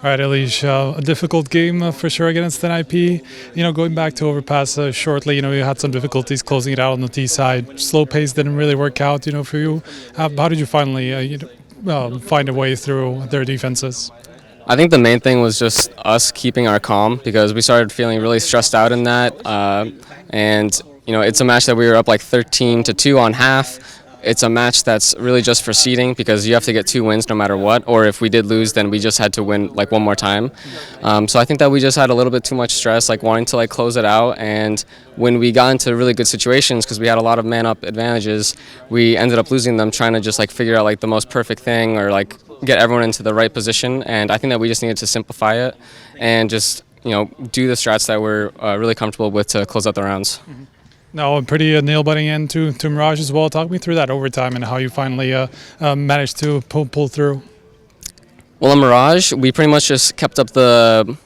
All right, EliGE, a difficult game for sure against NIP. Going back to Overpass shortly, you had some difficulties closing it out on the T side. Slow pace didn't really work out, for you. How did you finally find a way through their defenses? I think the main thing was just us keeping our calm because we started feeling really stressed out in that. And it's a match that we were up like 13-2 on half. It's a match that's really just for seeding because you have to get 2 wins no matter what. Or if we did lose, then we just had to win like one more time. So I think that we just had a little bit too much stress, like wanting to like close it out. And when we got into really good situations, because we had a lot of man-up advantages, we ended up losing them trying to just like figure out like the most perfect thing or like get everyone into the right position. And I think that we just needed to simplify it and just do the strats that we're really comfortable with to close out the rounds. Mm-hmm. No, a pretty nail-biting end to Mirage as well. Talk me through that overtime and how you finally managed to pull through. Well, in Mirage, we pretty much just kept up the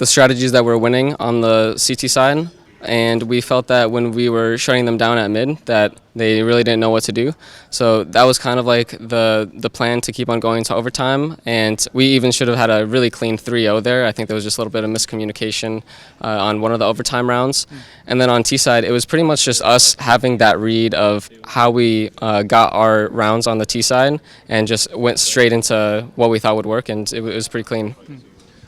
strategies that were winning on the CT side, and we felt that when we were shutting them down at mid that they really didn't know what to do. So that was kind of like the plan to keep on going to overtime, and we even should have had a really clean 3-0 there. I think there was just a little bit of miscommunication on one of the overtime rounds. And then on T side, it was pretty much just us having that read of how we got our rounds on the T side and just went straight into what we thought would work, and it was pretty clean.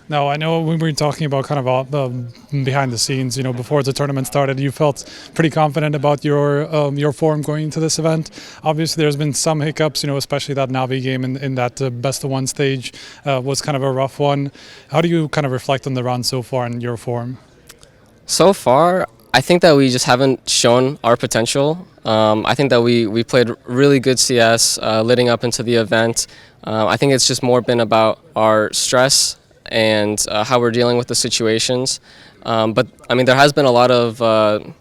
Now, I know we were talking about kind of behind the scenes, before the tournament started, you felt pretty confident about your form going into this event. Obviously, there's been some hiccups, especially that Navi game in that best-of-1 stage was kind of a rough one. How do you kind of reflect on the run so far in your form? So far, I think that we just haven't shown our potential. I think that we played really good CS leading up into the event. I think it's just more been about our stress and how we're dealing with the situations. But I mean, there has been a lot of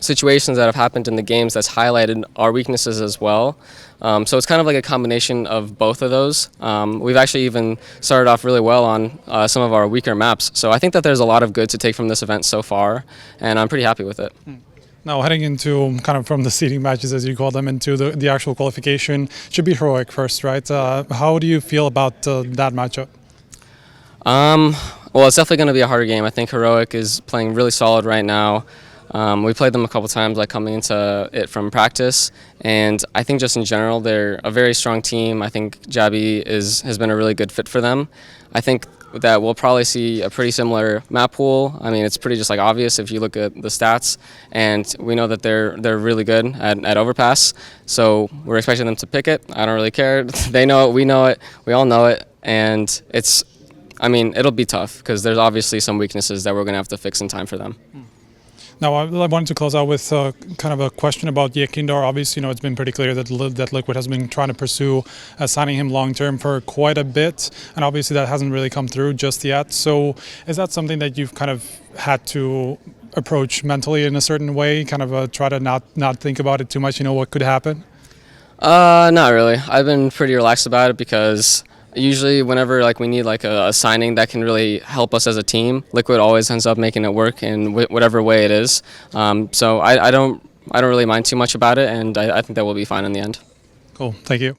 situations that have happened in the games that's highlighted our weaknesses as well. So it's kind of like a combination of both of those. We've actually even started off really well on some of our weaker maps. So I think that there's a lot of good to take from this event so far, and I'm pretty happy with it. Now, heading into kind of from the seeding matches, as you call them, into the actual qualification, should be Heroic first, right? How do you feel about that matchup? Well, it's definitely going to be a harder game. I think Heroic is playing really solid right now. We played them a couple times, like coming into it from practice, and I think just in general they're a very strong team. I think Jabby has been a really good fit for them. I think that we'll probably see a pretty similar map pool. I mean, it's pretty just like obvious if you look at the stats, and we know that they're really good at Overpass. So we're expecting them to pick it. I don't really care. They know it. We know it. We all know it, and I mean, it'll be tough because there's obviously some weaknesses that we're going to have to fix in time for them. Now, I wanted to close out with kind of a question about YEKINDAR. Obviously, it's been pretty clear that Liquid has been trying to pursue signing him long-term for quite a bit, and obviously that hasn't really come through just yet. So is that something that you've kind of had to approach mentally in a certain way, kind of try to not think about it too much, what could happen? Not really. I've been pretty relaxed about it because usually whenever like we need like a signing that can really help us as a team, Liquid always ends up making it work in whatever way it is. So I don't really mind too much about it, and I think that we'll be fine in the end. Cool. Thank you.